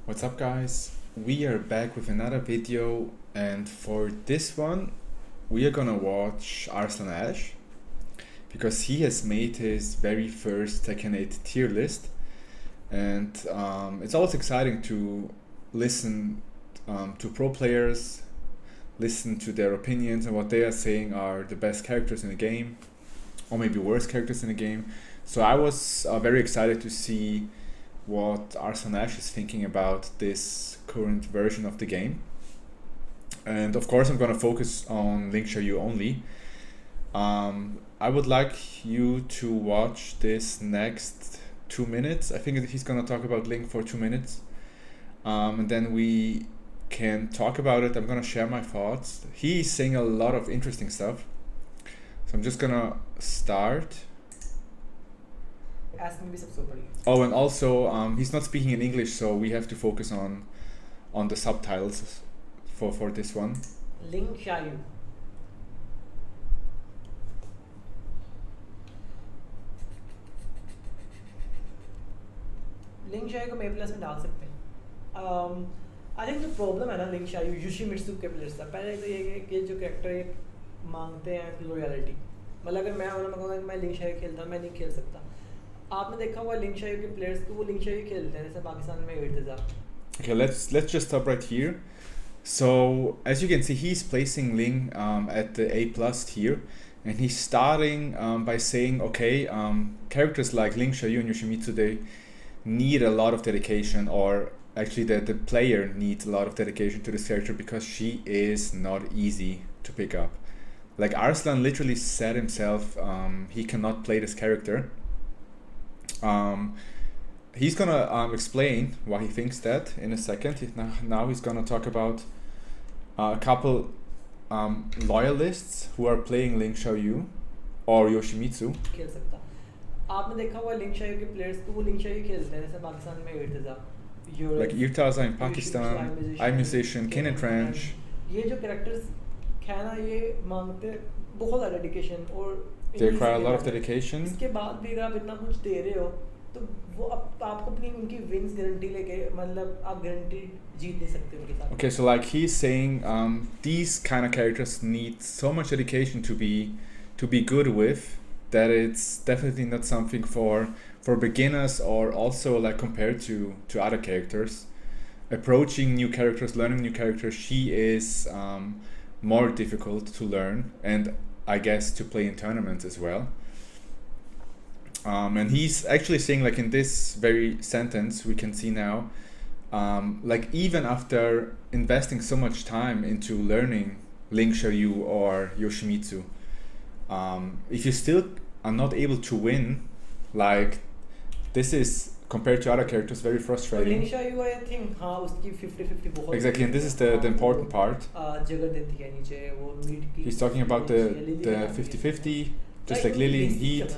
What's up, guys? We are back with another video, and for this one we are gonna watch Arslan Ash because he has made his very first Tekken 8 tier list, and it's always exciting to listen to pro players, listen to their opinions and what they are saying are the best characters in the game, or maybe worst characters in the game. So I was very excited to see what Arslan Ash is thinking about this current version of the game. And of course I'm gonna focus on Ling Xiaoyu only. I would like you to watch this next 2 minutes. I think he's gonna talk about Ling for 2 minutes. And then we can talk about it. I'm gonna share my thoughts. He's saying a lot of interesting stuff. So I'm just gonna start. Oh, and also he's not speaking in English, so we have to focus on the subtitles for this one. Ling Xiaoyu. लिंग शायू को मे plus में डाल सकते हैं. I think जो problem है ना लिंग शायू योशिमित्सु के प्लेयर्स का, पहले तो ये है कि जो कैरेक्टर मांगते हैं लॉयल्टी. मतलब अगर मैं कहूँगा कि मैं लिंग शायू खेलता हूँ, मैं नहीं खेल सकता. आपने देखा हुआ लिंग शायू के प्लेयर्स को, वो लिंग शायू खेलते हैं जैसे पाकिस्तान में इर्तिजा. Okay, let's just stop right here. So as you can see, he's placing Ling at the A plus tier, and he's starting by saying, okay, characters like Ling Xiaoyu and Yoshimitsu, they need a lot of dedication, or actually the player needs a lot of dedication to this character because she is not easy to pick up. Like Arslan literally said himself, he cannot play this character. He's gonna explain why he thinks that in a second. Now he's gonna talk about a couple loyalists who are playing Ling Xiaoyu or Yoshimitsu. खेल सकता. आपने देखा हुआ लिंग शायू के players को, वो लिंग शायू खेलते हैं जैसे पाकिस्तान में इर्तिजा. Like Irtaza in Pakistan, iMusician, Kin and Trench. ये जो कैरेक्टर्स है ना, ये मांगते बहुत ज़्यादा डेडिकेशन और they require a lot of dedication. इसके बाद भी अगर आप इतना कुछ दे रहे हो तो वो आपको अपनी उनकी विंस गारंटी लेके, मतलब आप गारंटी जीत नहीं सकते उनके साथ. Okay, so like he's saying, these kind of characters need so much dedication to be good with, that it's definitely not something for beginners, or also like compared to other characters. Approaching new characters, learning new characters, she is more difficult to learn, and I guess to play in tournaments as well. And he's actually saying, like in this very sentence we can see now, like even after investing so much time into learning Ling Xiaoyu or Yoshimitsu, if you still are not able to win, like this is compared to other characters very frustrating. लिंग शायू I think हाँ उसकी 50-50 बहुत. Exactly, and this is the important part. जगह देती है नीचे वो Mead की. He's talking about the 50-50, just like Lily in Heat.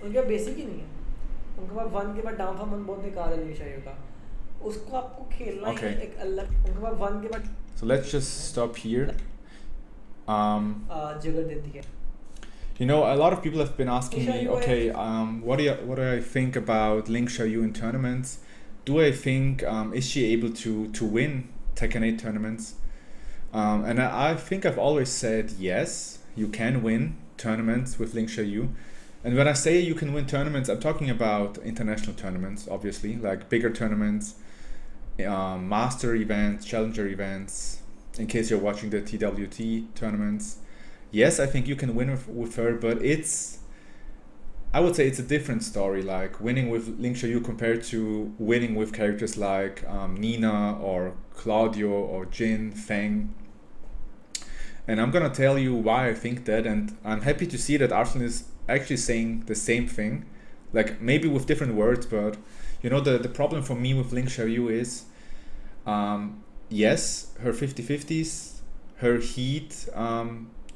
उनका बेसिक ही नहीं है. उनके पास 1 के बाद डाउन फॉर्म बहुत निकाल है लिंग शायू का. उसको आपको खेलना है एक अलग. उनके पास 1 के बाद. So let's just stop here. जगह देती है. You know, a lot of people have been asking me, okay, what do I think about Ling Xiaoyu in tournaments? Do I think is she able to win Tekken 8 tournaments? And I think I've always said yes, you can win tournaments with Ling Xiaoyu. And when I say you can win tournaments, I'm talking about international tournaments, obviously, like bigger tournaments, master events, challenger events. In case you're watching the TWT tournaments. Yes, I think you can win with her, but I would say it's a different story, like winning with Ling Xiaoyu compared to winning with characters like Nina or Claudio or Jin, Feng. And I'm gonna tell you why I think that, and I'm happy to see that Arslan is actually saying the same thing, like maybe with different words, but you know, the problem for me with Ling Xiaoyu is, yes, her 50-50s, her Heat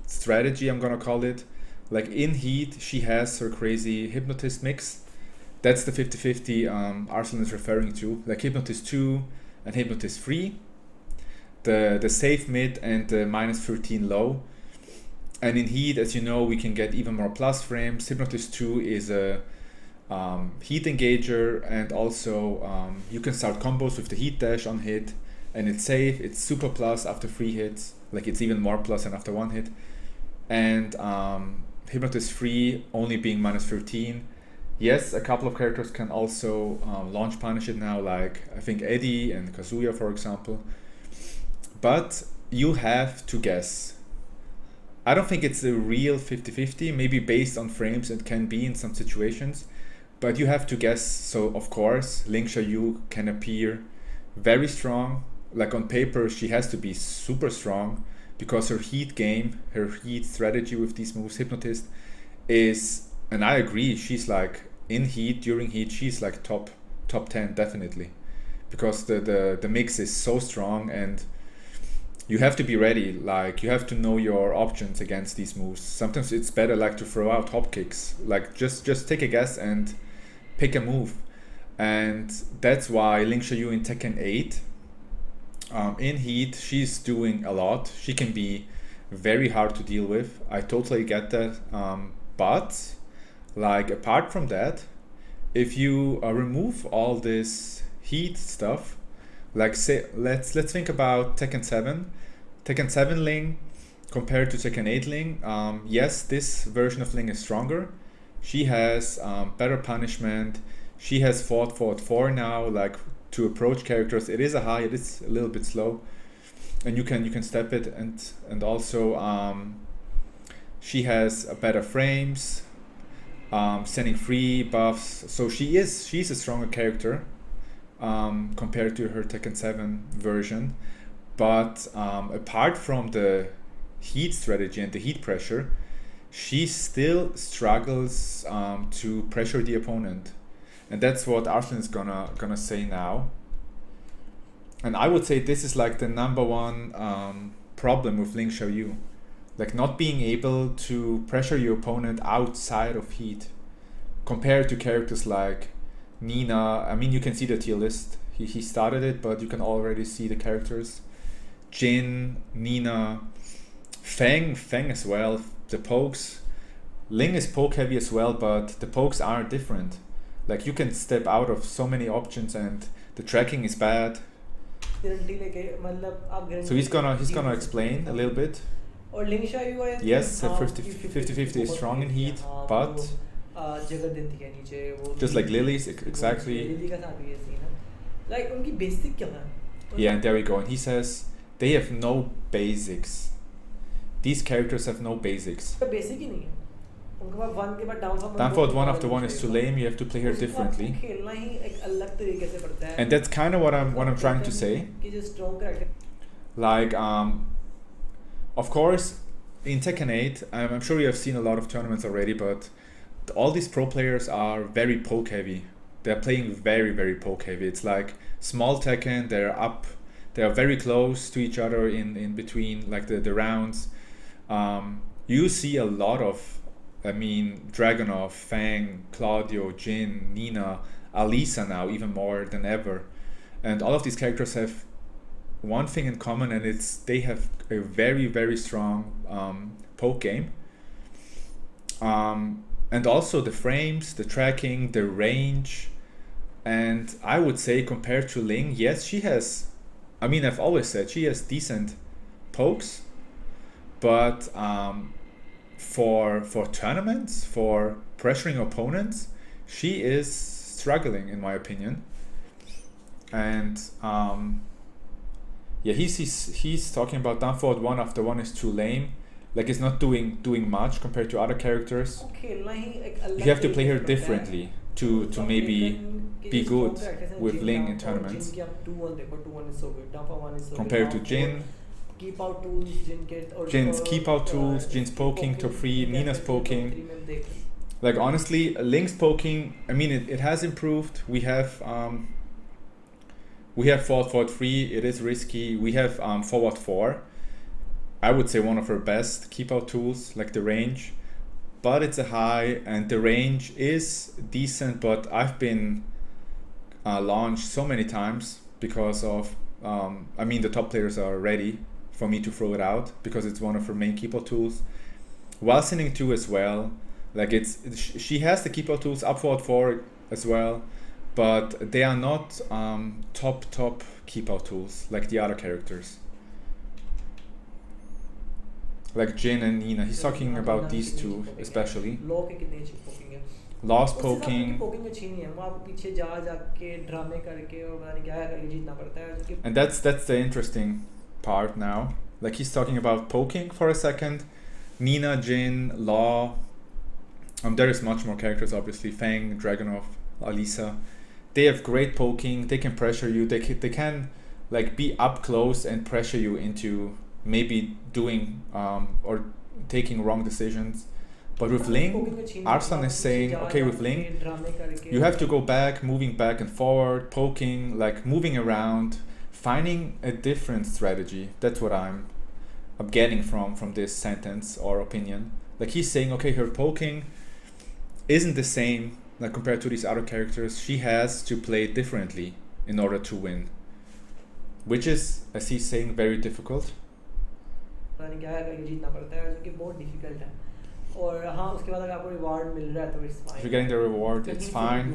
strategy, I'm gonna call it, like in Heat she has her crazy Hypnotist mix. That's the 50-50 Arslan is referring to, like Hypnotist 2 and Hypnotist 3, the safe mid and the -13 low. And in Heat, as you know, we can get even more plus frames. Hypnotist 2 is a heat engager, and also you can start combos with the heat dash on hit, and it's safe. It's super plus after 3 hits, like it's even more plus than after 1 hit. And Hypnotist free, only being minus 13. Yes, a couple of characters can also launch punish it now, like I think Eddie and Kazuya, for example. But you have to guess. I don't think it's a real 50-50. Maybe based on frames it can be in some situations, but you have to guess. So of course, Ling Xiaoyu can appear very strong. Like on paper, she has to be super strong because her heat game, her heat strategy with these moves, Hypnotist, is, and I agree, she's like in heat, during heat, she's like top 10 definitely, because the mix is so strong, and you have to be ready. Like you have to know your options against these moves. Sometimes it's better like to throw out hop kicks, like just take a guess and pick a move. And that's why Ling Xiaoyu in Tekken 8, in heat, she's doing a lot. She can be very hard to deal with. I totally get that. But like apart from that, if you remove all this heat stuff, like say let's think about Tekken 7. Tekken 7 Ling compared to Tekken 8 Ling. Yes, this version of Ling is stronger. She has better punishment. She has fought 4 now, like to approach characters. It is a high, it is a little bit slow, and you can step it, and also she has a better frames, sending free buffs. So she's a stronger character compared to her Tekken 7 version. But apart from the heat strategy and the heat pressure, she still struggles to pressure the opponent. And that's what Arslan is gonna say now. And I would say this is like the number one problem with Ling Xiaoyu. Like not being able to pressure your opponent outside of heat. Compared to characters like Nina, I mean you can see the tier list. He started it, but you can already see the characters. Jin, Nina, Feng as well, the pokes. Ling is poke heavy as well, but the pokes are different. Like you can step out of so many options and the tracking is bad. So he's gonna explain a little bit. Yes, 50-50 is strong in heat, but just like Lily's, exactly. Yeah, and there we go. And he says they have no basics. These characters have no basics. Downfall 1 after 1 is too lame. You have to play her differently. And that's kind of what I'm trying to say. Like, of course, in Tekken 8, I'm sure you have seen a lot of tournaments already, but all these pro players are very poke heavy. They're playing very, very poke heavy. It's like small Tekken, they are very close to each other in between like the rounds. You see a lot of, I mean, Dragunov, Fang, Claudio, Jin, Nina, Alisa now even more than ever. And all of these characters have one thing in common, and it's they have a very, very strong poke game. And also the frames, the tracking, the range. And I would say compared to Ling, yes, she has, I mean, I've always said she has decent pokes, but for tournaments, for pressuring opponents, she is struggling in my opinion. And yeah, he's talking about down forward 1 after 1 is too lame. Like it's not doing much compared to other characters. You have to play her differently to maybe be good with Ling in tournaments. Compared to Jin. Jin's keep out tools, Jin's poking, top 3, Nina's poking. Like honestly, Ling's poking, I mean it has improved. We have forward 3, it is risky. We have forward 4. I would say one of her best keep out tools, like the range, but it's a high, and the range is decent, but I've been launched so many times because of I mean the top players are ready for me to throw it out because it's one of her main keep out tools. While sending 2 as well, Like she has the keep out tools, up forward 4 as well, but they are not top keep out tools like the other characters. Like Jin and Nina. He's talking about these two especially. Law के कितनी अच्छी poking है, Lost उससे ज्यादा poking. उनकी poking अच्छी नहीं है, वो आपको पीछे जा के ड्रामे करके और पता नहीं क्या करके जीतना पड़ता है, जो कि And that's the interesting part now. Like he's talking about poking for a second. Nina, Jin, Law. There is much more characters obviously. Fang, Dragunov, Alisa. They have great poking. They can pressure you. They can like be up close and pressure you into maybe doing or taking wrong decisions. But with Ling, Arslan is saying, okay, with Ling, you have to go back, moving back and forward, poking, like moving around, finding a different strategy. That's what I'm getting from this sentence or opinion. Like he's saying, okay, her poking isn't the same like compared to these other characters. She has to play differently in order to win, which is, as he's saying, very difficult. पता नहीं क्या करके जीतना पड़ता है, जो कि बहुत डिफिकल्ट है. और हाँ, उसके बाद अगर आपको रिवार्ड मिल रहा है तो it's fine. If you're getting the reward, it's fine.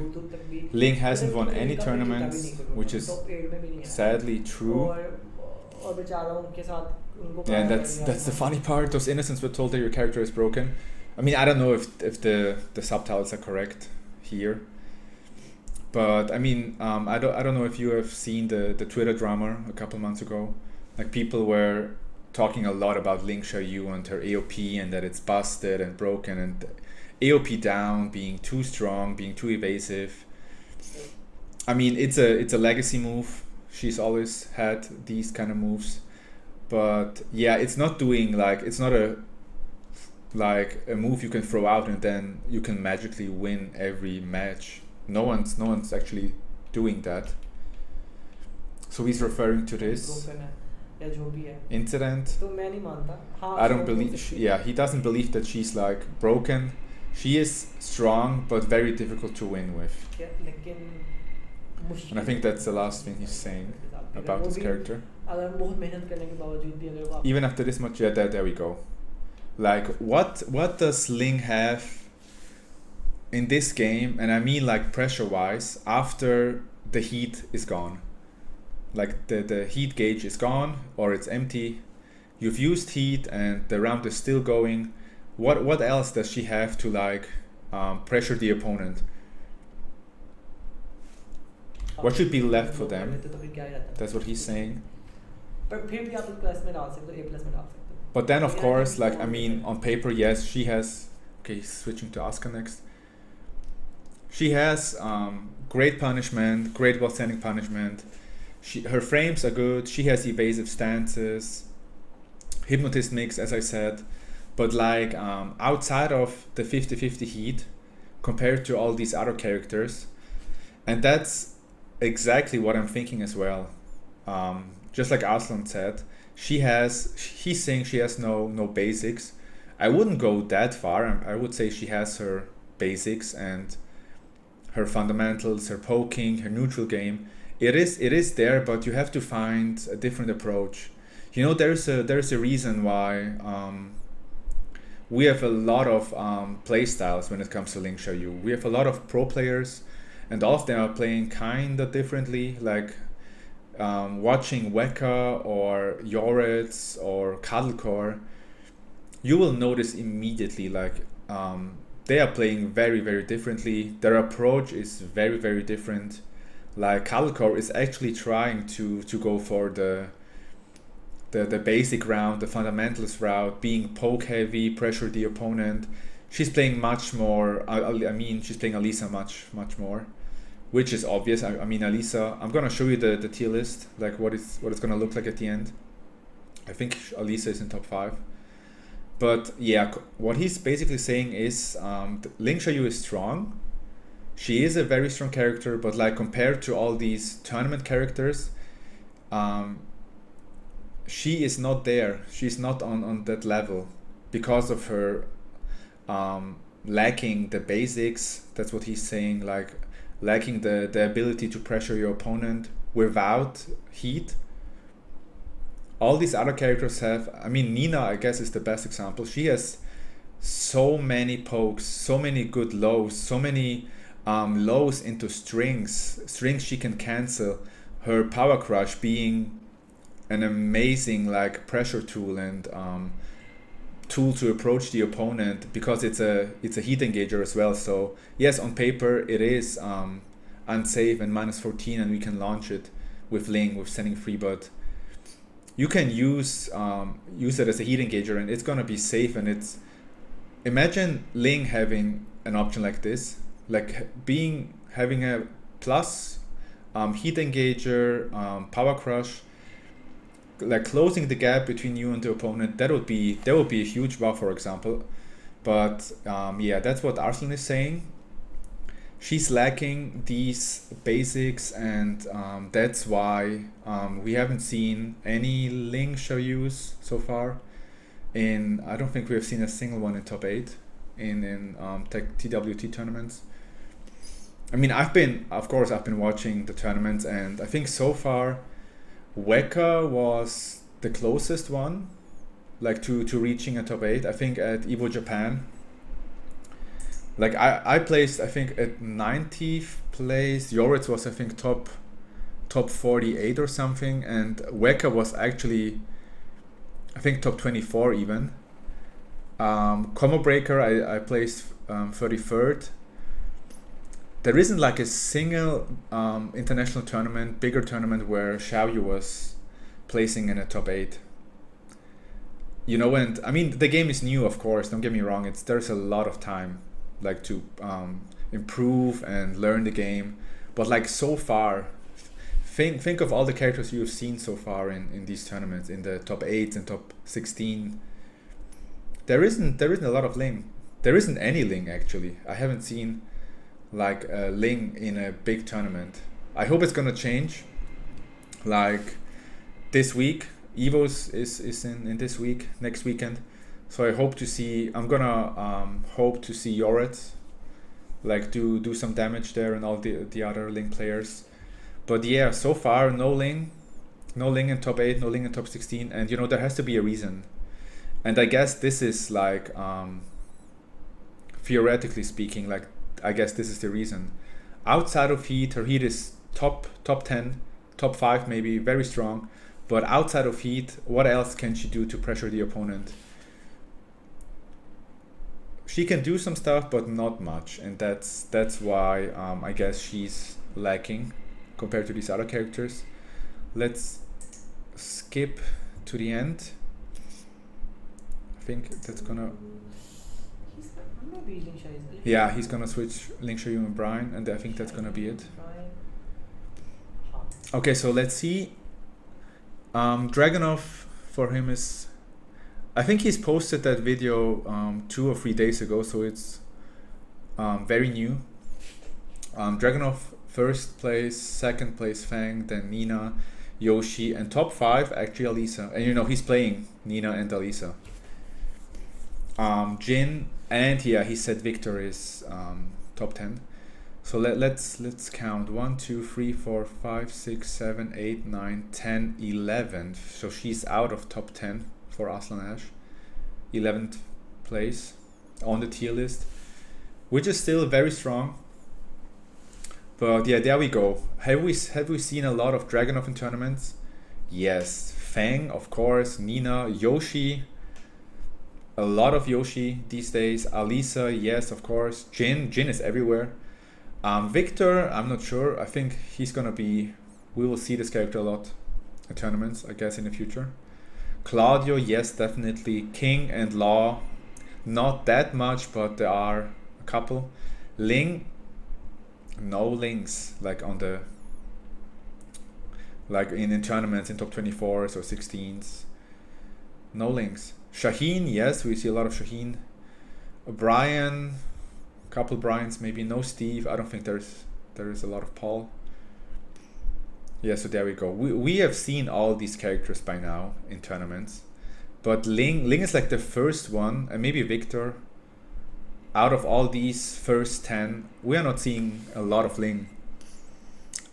Ling hasn't won any tournaments, which is sadly true. और बेचारों के साथ उनको Yeah, and that's the funny part. Those innocents were told that your character is broken. I mean, I don't know if the subtitles are correct here, but I mean, I don't know if you have seen the Twitter drama a couple months ago. Like people were talking a lot about Ling Xiaoyu and her AOP and that it's busted and broken and AOP down, being too strong, being too evasive. I mean, it's a legacy move. She's always had these kind of moves, but yeah, it's not doing like, it's not a move you can throw out and then you can magically win every match. No one's actually doing that. So he's referring to this incident. I don't believe, he doesn't believe that she's like broken. She is strong but very difficult to win with. And I think that's the last thing he's saying about this character. Even after this much, yeah, there we go. Like what does Ling have in this game, and I mean like pressure wise, after the heat is gone? Like the heat gauge is gone or it's empty. You've used heat and the round is still going. What else does she have to like pressure the opponent? What should be left for them? That's what he's saying. But then of course, like I mean, on paper, yes, she has. Okay, switching to Asuka next. She has great punishment, great withstanding punishment. Her frames are good. She has evasive stances, hypnotist mix, as I said. But like outside of the 50-50 heat, compared to all these other characters, and that's exactly what I'm thinking as well. Just like Arslan said, he's saying she has no basics. I wouldn't go that far. I would say she has her basics and her fundamentals, her poking, her neutral game. It is there, but you have to find a different approach. You know, there's a reason why we have a lot of play styles when it comes to Ling Xiaoyu. We have a lot of pro players, and all of them are playing kind of differently. Like watching Weka or Yoretz or Cuddlecore, you will notice immediately like they are playing very, very differently. Their approach is very, very different. Like Cuddlecore is actually trying to go for the basic route, the fundamentalist route, being poke heavy, pressure the opponent. She's playing much more. I mean, she's playing Alisa much more, which is obvious. I mean, Alisa. I'm gonna show you the tier list, like what it's gonna look like at the end. I think Alisa is in top 5. But yeah, what he's basically saying is Ling Xiaoyu is strong. She is a very strong character, but like compared to all these tournament characters, she is not there. She's not on that level because of her lacking the basics. That's what he's saying, like lacking the ability to pressure your opponent without heat. All these other characters have, I mean, Nina, I guess, is the best example. She has so many pokes, so many good lows, so many lows into strings she can cancel. Her power crush being an amazing like pressure tool and tool to approach the opponent because it's a heat engager as well. So yes, on paper it is unsafe and -14, and we can launch it with Ling with sending free, but you can use it as a heat engager and it's gonna be safe. And it's, imagine Ling having an option like this, like having a plus heat engager, power crush, like closing the gap between you and the opponent. That would be a huge buff, for example. But yeah, that's what Arslan is saying. She's lacking these basics, and that's why we haven't seen any Ling Xiaoyus so far. I don't think we have seen a single one in top 8 in TWT tournaments. I mean, I've been watching the tournaments, and I think so far Weka was the closest one, like to reaching a top 8. I think at Evo Japan, like I placed, I think at 90th place. Yoritz was, I think, top 48 or something, and Weka was actually, I think, top 24 even. Combo Breaker, I placed 33rd. There isn't like a single international tournament, bigger tournament, where Xiaoyu was placing in a top 8. You know, and I mean, the game is new, of course, don't get me wrong, there's a lot of time like to improve and learn the game. But like so far, think of all the characters you've seen so far in these tournaments, in the top 8 and top 16. There isn't a lot of Ling. There isn't any Ling, actually. I haven't seen like a Ling in a big tournament. I hope it's gonna change. Like this week, Evo's is in this week, next weekend. So I hope to see. I'm gonna hope to see Yoret like do some damage there, and all the other Ling players. But yeah, so far no Ling in top 8, no Ling in top 16, and you know, there has to be a reason. And I guess this is like theoretically speaking, like I guess this is the reason. Outside of heat, her heat is top 10, top 5 maybe, very strong. But outside of heat, what else can she do to pressure the opponent? She can do some stuff, but not much, and that's why I guess she's lacking compared to these other characters. Let's skip to the end. I think that's gonna. Maybe Ling Xiaoyu. Yeah, he's gonna switch Ling Xiaoyu and Brian, and I think that's gonna be it. Okay, so let's see. Dragunov for him is, I think he's posted that video 2 or 3 days ago, so it's very new. Dragunov first place, second place Fang, then Nina, Yoshi, and top 5 actually Alisa. And you know, he's playing Nina and Alisa. Jin, and yeah, he said Victor is top 10. So let's count 1, 2, 3, 4, 5, 6, 7, 8, 9, 10, 11. So she's out of top 10 for Arslan Ash. 11th place on the tier list, which is still very strong. But yeah, there we go. Have we seen a lot of Dragunov in tournaments? Yes. Fang, of course. Nina, Yoshi. A lot of Yoshi these days. Alisa, yes, of course. Jin is everywhere. Victor, I'm not sure. I think he's gonna be. We will see this character a lot in tournaments, I guess, in the future. Claudio, yes, definitely. King and Law, not that much, but there are a couple. Ling, no Lings like on the in tournaments in top 24s or 16s. No Lings. Shaheen, yes, we see a lot of Shaheen. Brian, couple Brians, maybe. No Steve. I don't think there is a lot of Paul. Yeah, so there we go. We have seen all these characters by now in tournaments, but Ling is like the first one, and maybe Victor. Out of all these first 10, we are not seeing a lot of Ling.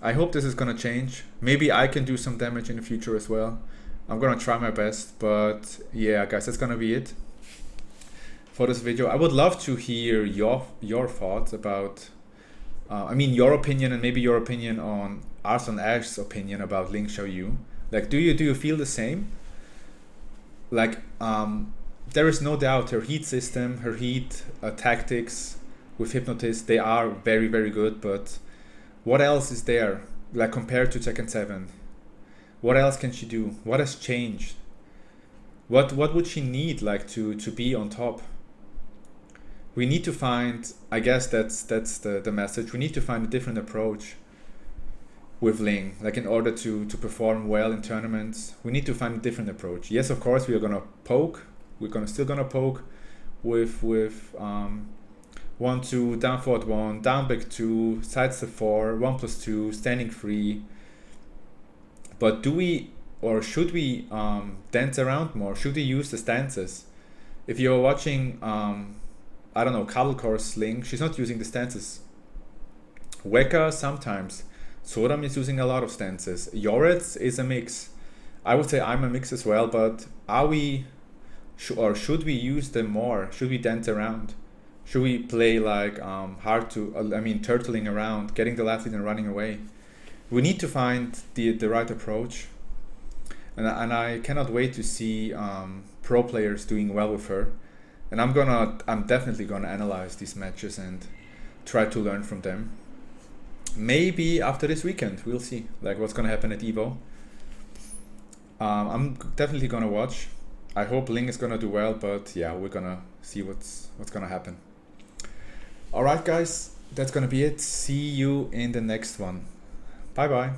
I hope this is gonna change. Maybe I can do some damage in the future as well. I'm gonna try my best, but yeah, guys, that's gonna be it. for this video. I would love to hear your thoughts about, your opinion and maybe your opinion on Arslan Ash's opinion about Ling Xiaoyu. Like, do you feel the same? Like, there is no doubt her heat system, her heat tactics with Hypnotist, they are very, very good, but what else is there, like, compared to Tekken 7? What else can she do? What has changed? What would she need, like, to be on top? We need to find, I guess that's the message, we need to find a different approach with Ling, like, in order to perform well in tournaments. We need to find a different approach. Yes, of course, we are gonna poke. Still gonna poke with 1-2, down forward 1, down back 2, sidestep 4, 1+2, standing 3. But do we, or should we dance around more? Should we use the stances? If you're watching, I don't know, Cuddlecore's Ling, she's not using the stances. Weka sometimes. Soram is using a lot of stances. Yoretz is a mix. I would say I'm a mix as well, but are we, or should we use them more? Should we dance around? Should we play like hard to, turtling around, getting the left lead and running away? We need to find the right approach. And I cannot wait to see pro players doing well with her. And I'm definitely gonna analyze these matches and try to learn from them. Maybe after this weekend, we'll see like what's gonna happen at Evo. I'm definitely gonna watch. I hope Ling is gonna do well, but yeah, we're gonna see what's gonna happen. All right, guys, that's gonna be it. See you in the next one. Bye bye.